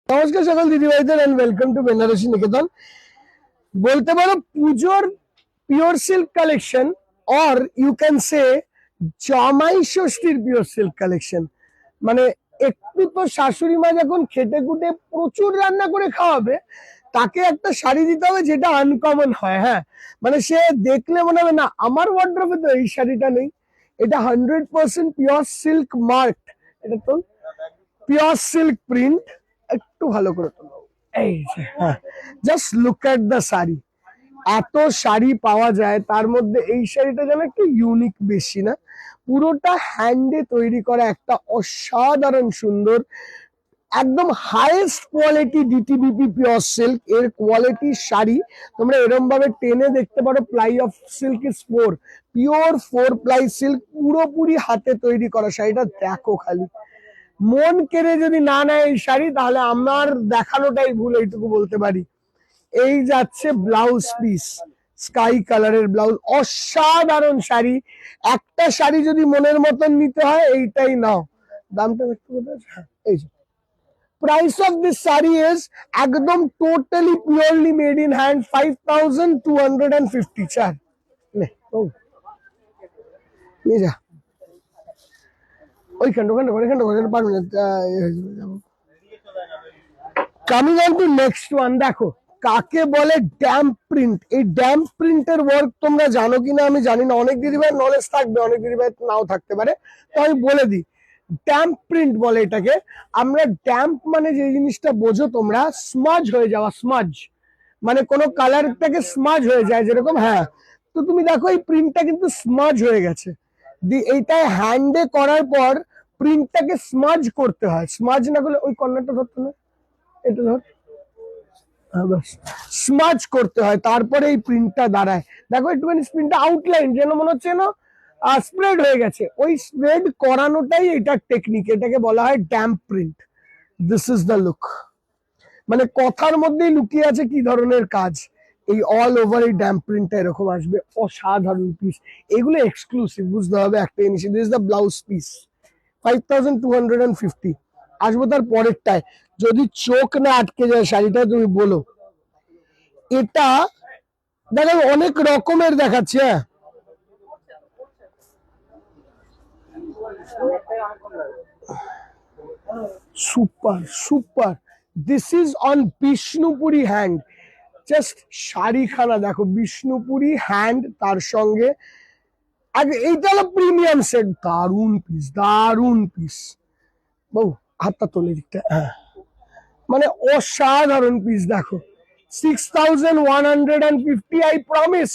নমস্কার সকল দিদিভাইদের and welcome to Banarasi Niketan. বলতে পারো পুজোর pure silk collection or you can say জামাই ষষ্ঠীর পিওর সিল্ক কালেকশন। মানে একটু তো শাশুড়ি মা যখন খেটে খুটে প্রচুর রান্না করে খাওয়াবে, তাকে একটা শাড়ি দিতে হবে যেটা আনকমন হয়। হ্যাঁ, মানে সে দেখলে মনে হবে না আমার ওয়ার্ড্রোবে তো এই শাড়িটা নেই। এটা 100% পিওর সিল্ক মার্ক। এটা তো পিওর সিল্ক প্রিন্ট। একটু ভালো করে তোলো। এই যে হ্যাঁ, just look at the sari. এত শাড়ি পাওয়া যায়, তার মধ্যে এই শাড়িটা যেন একটু ইউনিক বেশি না, পুরোটা হ্যান্ডে তৈরি করা একটা অসাধারণ সুন্দর একদম হাইয়েস্ট কোয়ালিটি ডিটিবিপি পিওর সিল্ক এর কোয়ালিটির শাড়ি। তোমরা এরকম ভাবে টেনে দেখতে পারো। Ply of silk is 4 pure 4 ply silk, পুরোপুরি হাতে তৈরি করা শাড়িটা দেখো খালি। মন কেড়ে যদি না নেয় এই শাড়ি, তাহলে আমার দেখানোটাই ভুল, এইটুকু বলতে পারি। এই যাচ্ছে ব্লাউজ পিস, স্কাই কালারের ব্লাউজ, অসাধারণ শাড়ি। একটা শাড়ি যদি মনের মতন নিতে হয় এইটাই নাও। দামটা দেখতে পাচ্ছ? এই যে price of this sari is একদম totally purely made in hand 5250। চার নে ও নিয়ে যা ওইখানটা পারবো না। Coming on to next one, দেখো কাকে বলে ড্যাম্প প্রিন্ট। এই ড্যাম্প প্রিন্টের ওয়ার্ক তোমরা জানো কিনা আমি জানি না, অনেক দিদিভাই নলেজ থাকবে, অনেক দিদিভাই নাও থাকতে পারে। তো আমি বলে দিই, ড্যাম্প প্রিন্ট বলে এটাকে। আমরা ড্যাম্প মানে যে জিনিসটা বোঝো তোমরা, স্মাজ হয়ে যাওয়া। স্মাজ মানে কোনো কালারটাকে স্মাজ হয়ে যায় যেরকম। হ্যাঁ, তো তুমি দেখো এই প্রিন্টটা কিন্তু স্মাজ হয়ে গেছে। এইটা হ্যান্ডে করার পর প্রিন্টটাকে স্মাজ করতে হয়। স্মাজ না করলে ওই কর্নারটা ধরতে না, এটা ধর, স্মাজ করতে হয়, তারপরে এই প্রিন্টটা দাঁড়ায়। দেখো একটুখানি প্রিন্টটা আউটলাইন যেন মনে হচ্ছে না স্প্রেড হয়ে গেছে, ওই স্প্রেড করানোটাই এটার টেকনিক। এটাকে বলা হয় damp print. This is the look. মানে কথার মধ্যেই লুকিয়ে আছে কি ধরনের কাজ। এই অল ওভার এই ড্যাম্প প্রিন্টটা এরকম আসবে, অসাধারণ পিস। এগুলো এক্সক্লুসিভ, বুঝতে হবে একটা জিনিস। This is the blouse piece, 5250। আসবো তার পরেরটায়। যদি চোখ না আটকে যায় শাড়িটা, তুমি বলো। এটা দেখো অনেক রকমের দেখাচ্ছে। হ্যাঁ, super super. This is on Bishnupuri hand. জাস্ট শাড়িখানা দেখো, বিষ্ণুপুরি হ্যান্ড, তার সঙ্গে আগে এইটা হলো প্রিমিয়াম সেট। দারুন পিস, দারুন পিস। বউ হাতটা তোলে দিকটা। হ্যাঁ, মানে অসাধারণ পিস। দেখো 6150। আই প্রমিস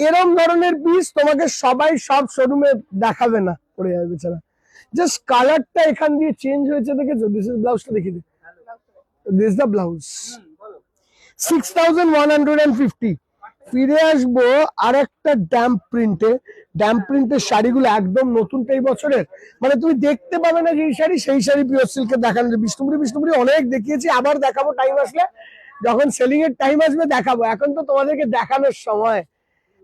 এরম ধরনের পিস তোমাকে সবাই সব শোরুমে দেখাবে না, পড়ে যাবে বেচারা। জাস্ট কালারটা এখান দিয়ে চেঞ্জ হয়েছে দেখেছো। দিস ইজ ব্লাউজটা দেখিয়ে দিই। This the blouse, 6150। ফিরে আসবো আর একটা ড্যাম্প প্রিন্টে। ড্যাম্প প্রিন্টের শাড়িগুলো একদম নতুন এই বছরের। মানে তুমি দেখতে পাবে না যে এই শাড়ি সেই শাড়ি পিওর সিল্কের দেখানো। বিষ্ণুপুরি অনেক দেখিয়েছি, আবার দেখাবো টাইম আসলে। যখন সেলিং এর টাইম আসবে দেখাবো। এখন তো তোমাদেরকে দেখানোর সময়,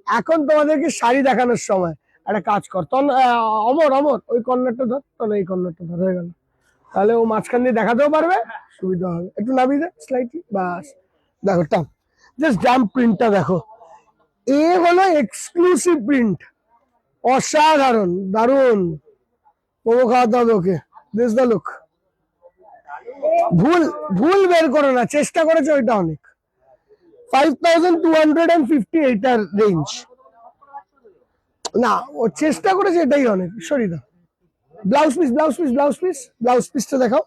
এখন তোমাদেরকে শাড়ি দেখানোর সময়। একটা কাজ কর, তখন অমর ওই কর্নারটা ধর, তখন এই কর্নারটা ধর, হয়ে গেল। তাহলে ও মাঝখান দিয়ে দেখাতেও পারবে, সুবিধা হবে। একটু নামিয়ে দে স্লাইটলি, বাস। দেখো টাম, জাস্ট ড্যাম্প প্রিন্টটা দেখো। এ হলো এক্সক্লুসিভ প্রিন্ট, অসাধারণ, দারুণ। মোমো খাওয়াতে হবে ওকে। This the look. ভুল ভুল বের করো না, চেষ্টা করেছে ওইটা অনেক। 5250 এইটার রেঞ্জ না, ও চেষ্টা করেছে এটাই অনেক। সরি দা, ব্লাউজ পিসটা দেখাও।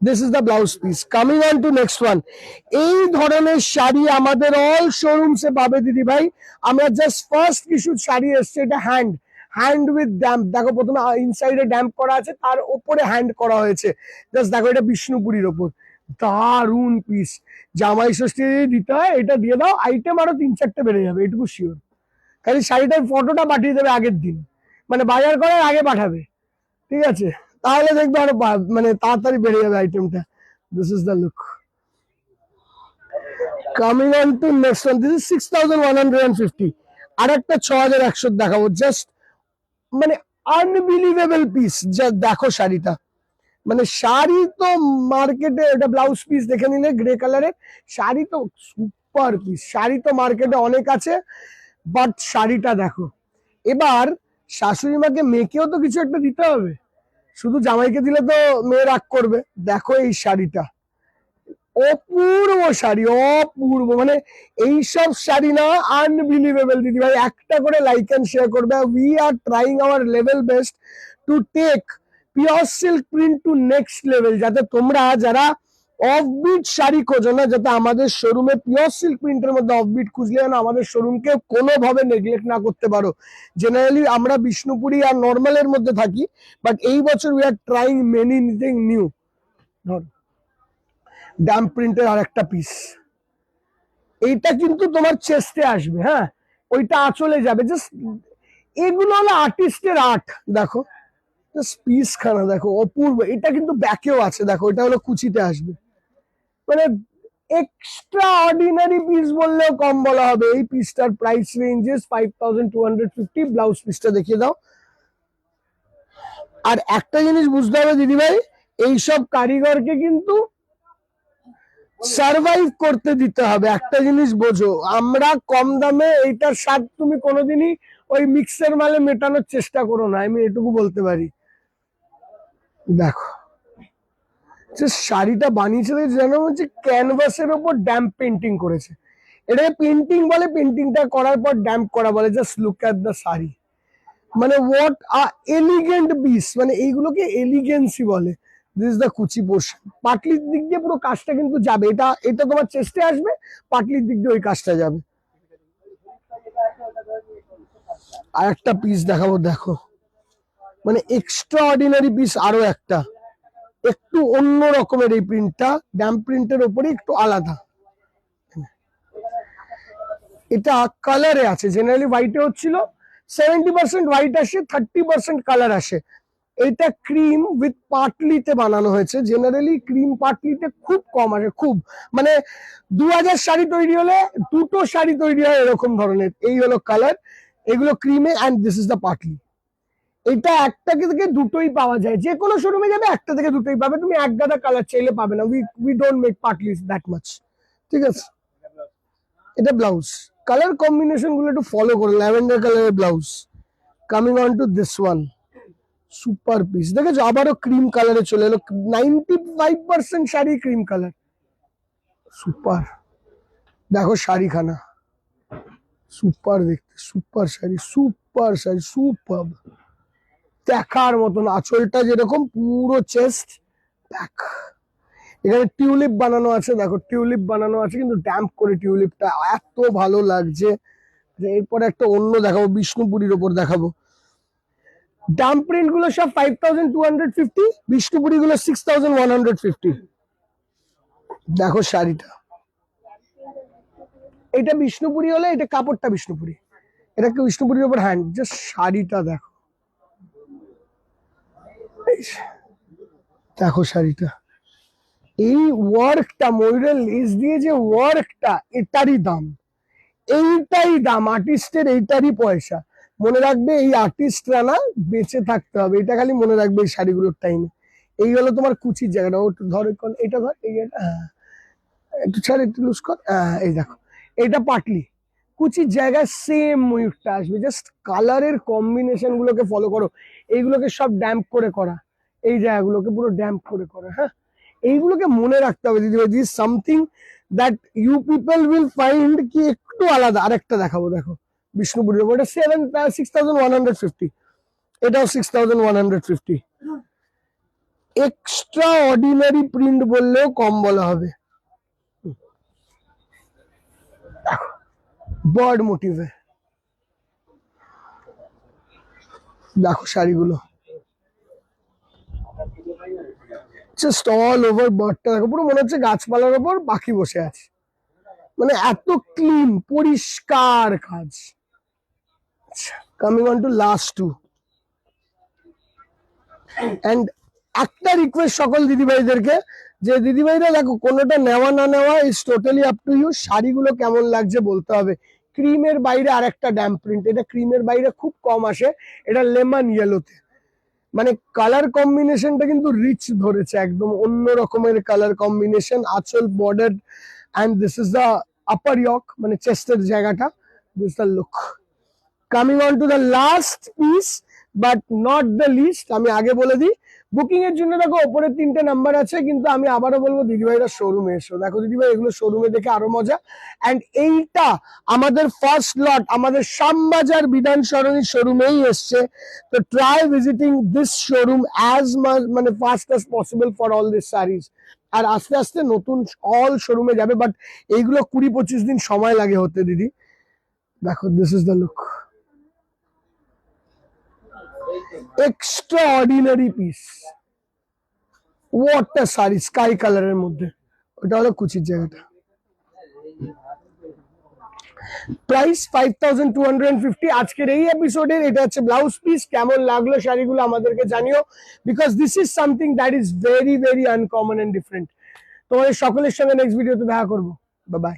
This is the blouse piece. Coming on to next one. এই ধরনের শাড়ি আমাদের অল শোরুমসে পাবে দিদি ভাই। আমরা জাস্ট ফার্স্ট কিছু শাড়ি এসছে, এটা হ্যান্ড উইথ ড্যাম্প। দেখো প্রথমে ইনসাইডে ড্যাম্প করা আছে, তার ওপরে হ্যান্ড করা হয়েছে। জাস্ট দেখো, এটা বিষ্ণুপুরীর ওপর, দারুন পিস। জামাই ষষ্ঠী দিতে হয়, এটা দিয়ে দাও, আইটেম আরো 3-4টে বেড়ে যাবে, এটুকু শিওর। খালি শাড়িটার ফটোটা পাঠিয়ে দেবে আগের দিন, মানে বাজার করার আগে পাঠাবে, ঠিক আছে? তাহলে দেখবে আরো মানে তাড়াতাড়ি বেড়ে যাবে আইটেমটা। This is the look. Coming on to next one, this is 6150। আর একটা 6100 দেখাবো। জাস্ট মানে আনবিলিভেবল পিস। যা দেখো শাড়িটা, মানে শাড়ি তো মার্কেটে, এটা ব্লাউজ পিস দেখে নিলে গ্রে কালারের শাড়ি তো সুপার পিস, শাড়ি তো মার্কেটে অনেক আছে, বাট শাড়িটা দেখো। এবার শাশুড়ি মাকে, মেয়েকেও তো কিছু একটা দিতে হবে, শুধু জামাইকে দিলে তো মেয়ে রাগ করবে। দেখো এই শাড়িটা, অপূর্ব শাড়ি, অপূর্ব, মানে এইসব শাড়ি না আনবিলিভেবল। দিদি ভাই একটা করে লাইক এন্ড শেয়ার করবে। We are trying our level best to take pure silk print to next level, যাতে তোমরা যারা অফবিট শাড়ি খোঁজো না, যাতে আমাদের শোরুমে পিওর সিল্ক প্রিন্টের মধ্যে অফবিট খুঁজলে যেন আমাদের শোরুমকে কোনোভাবে নেগলেক্ট না করতে পারো। জেনারেলি আমরা বিষ্ণুপুরি আর নর্মালের মধ্যে থাকি, বাট এই বছর we are trying many thing new. ধর ড্যাম্প প্রিন্টের আর একটা পিস, এইটা কিন্তু তোমার চেস্টে আসবে, হ্যাঁ ওইটা আঁচলে যাবে। জাস্ট এগুলো হলো আর্টিস্টের আর্ট। দেখো জাস্ট পিস খানা দেখো, অপূর্ব। এটা কিন্তু ব্যাকেও আছে, দেখো এটা হলো কুচিতে আসবে, মানে এক্সট্রা অর্ডিনারি পিস বললেও কম বলা হবে। এই পিসটার প্রাইস রেঞ্জেস 5250। ব্লাউজ পিসটা দেখিয়ে দাও। আর একটা জিনিস বুঝতে হবে দিদিভাই, এইসব কারিগরকে কিন্তু সার্ভাইভ করতে দিতে হবে। একটা জিনিস বোঝো, আমরা কম দামে এইটার স্বাদ তুমি কোনোদিনই ওই মিক্সার মালে মেটানোর চেষ্টা করো না, আমি এটুকু বলতে পারি। দেখো শাড়িটা বানিয়েছে যেন হচ্ছে ক্যানভাসের ওপর ড্যাম্প পেন্টিং করেছে। এটাকে পেন্টিং বলে, পেন্টিংটা করার পর ড্যাম্প করা বলে। Just look at the sari, মানে হোয়াট আ এলিগেন্ট পিস, মানে এইগুলোকে এলিগেন্সি বলে। দিস দ্য কুচি পোর্শন, পাটলির দিক দিয়ে পুরো কাজটা কিন্তু যাবে। এটা এটা তোমার চেস্টে আসবে, পাটলির দিক দিয়ে ওই কাজটা যাবে। আর একটা পিস দেখাবো, দেখো মানে এক্সট্রা অর্ডিনারি পিস। আরো একটা একটু অন্য রকমের, এই প্রিন্টটা ড্যাম্প প্রিন্টের উপরে একটু আলাদা। এটা কালারে আছে, জেনারেলি হোয়াইটে হচ্ছিল, 70% হোয়াইট আসে, 30% কালার আসে। এটা ক্রিম উইথ পাটলিতে বানানো হয়েছে। জেনারেলি ক্রিম পাটলিতে খুব কম আসে, খুব, মানে 2000 শাড়ি তৈরি হলে দুটো শাড়ি তৈরি হয় এরকম ধরনের। এই হলো কালার, এগুলো ক্রিমে, and this is the patli. এটা একটা থেকে দুটোই পাওয়া যায়, যে কোনো শোরুমে যাবে একটা থেকে দুটোই পাবে, তুমি এক গাদা কালার চাইলে পাবে না। We don't make patlis that much, ঠিক আছে। এটা ব্লাউজ কালার কম্বিনেশন গুলো একটু ফলো করো। ল্যাভেন্ডার কালারের blouse, coming on to this one, super piece. দেখেছো আবারও ক্রিম কালারে চলে এলো। 95% শাড়ি ক্রিম কালার, সুপার। দেখো শাড়িখানা সুপার দেখতে, super sari, super sari, super দেখার মতন। আঁচলটা যেরকম পুরো চেস্ট ব্যাক, এখানে টিউলিপ বানানো আছে, দেখো টিউলিপ বানানো আছে, কিন্তু ড্যাম্প করে টিউলিপটা এত ভালো লাগছে। এরপরে একটা অন্য দেখাবো, বিষ্ণুপুরীর ওপর দেখাবো। ড্যাম্প প্রিন্ট গুলো সব 5250, বিষ্ণুপুরি গুলো 6150। দেখো শাড়িটা, এটা বিষ্ণুপুরি হলে এটা কাপড়টা বিষ্ণুপুরি, এটা কি বিষ্ণুপুরির ওপর হ্যান্ড। জাস্ট শাড়িটা দেখো, দেখো শাড়িটা, এই ওয়ার্কটা, ময়ূরের লেস দিয়ে যে ওয়ার্কটা, এটারই দাম, এইটাই দাম আর্টিস্টের, এইটারই পয়সা। মনে রাখবে এই আর্টিস্টরা না বেঁচে থাকতে হবে, এটা খালি মনে রাখবে এই শাড়িগুলোর টাইমে। এই হলো তোমার কুচির জায়গাটা, ও ধর এটা ধর, এই হ্যাঁ একটু ছাড়, একটু লুজ কর, হ্যাঁ এই দেখো এটা পাটলি, কুচির জায়গায় সেম ময়ূরটা আসবে। জাস্ট কালারের কম্বিনেশন গুলোকে ফলো করো, এইগুলোকে সব ড্যাম্প করে করা, এই জায়গাগুলোকে পুরো ড্যাম্প করে করা। হ্যাঁ এইগুলোকে মনে রাখতে হবে দিদি ভাই, this something that you people will find কি একটু আলাদা। আরেকটা দেখাবো, দেখো বিষ্ণুপুরের ওটা 6150, এটাও 6150। এক্সট্রা অর্ডিনারি প্রিন্ট বললেও কম বলা হবে। বার্ড মোটিভে দেখো শাড়িগুলো, জাস্ট অল ওভার বার্ডটা দেখো, পুরো মনে হচ্ছে গাছপালার ওপর পাখি বসে আছে, মানে এত ক্লিন পরিষ্কার কাজ। Coming on to last two, and একটা রিকোয়েস্ট সকল দিদিভাইদেরকে, যে দিদিভাইরা দেখো কোনোটা নেওয়া না নেওয়া is totally up to you. শাড়িগুলো কেমন লাগছে বলতে হবে। ক্রিমের বাইরে আর একটা ড্যাম্প প্রিন্ট, এটা ক্রিমের বাইরে খুব কম আসে, এটা লেমন ইয়েলোতে। মানে কালার কম্বিনেশনটা কিন্তু রিচ ধরেছে, একদম অন্য রকমের কালার কম্বিনেশন। আঁচল border and this is the upper yoke, মানে চেস্টের জায়গাটা। This the look. Coming on to the last piece but not the least, আমি আগে বলে দিই, বুকিং এর জন্য দেখো ওপরে 3টে নাম্বার আছে, কিন্তু আমি আবারও বলবো দিদিভাইরা শোরুমে এসো। দেখো দিদিভাই, এগুলো শোরুমে দেখে আরো মজা। অ্যান্ড এইটা আমাদের ফার্স্ট লট আমাদের শ্যামবাজার বিধান সরণি শোরুমেই এসছে। তো try visiting this showroom as মানে fast as possible for all this saris. আর আস্তে আস্তে নতুন অল শোরুমে যাবে, বাট এইগুলো 20-25 দিন সময় লাগে হতে দিদি। দেখো, this is the look. Extraordinary piece, what a sari, sky কালারের মধ্যে। ওটা হলো কুচির জায়গাটা। প্রাইস 5250। আজকের এই এপিসোডের এটা হচ্ছে ব্লাউজ পিস। কেমন লাগলো শাড়িগুলো আমাদেরকে জানিও, because this is something that is very very uncommon and different. তোমাদের সকলের সঙ্গে নেক্সট ভিডিওতে দেখা করবো। Bye by.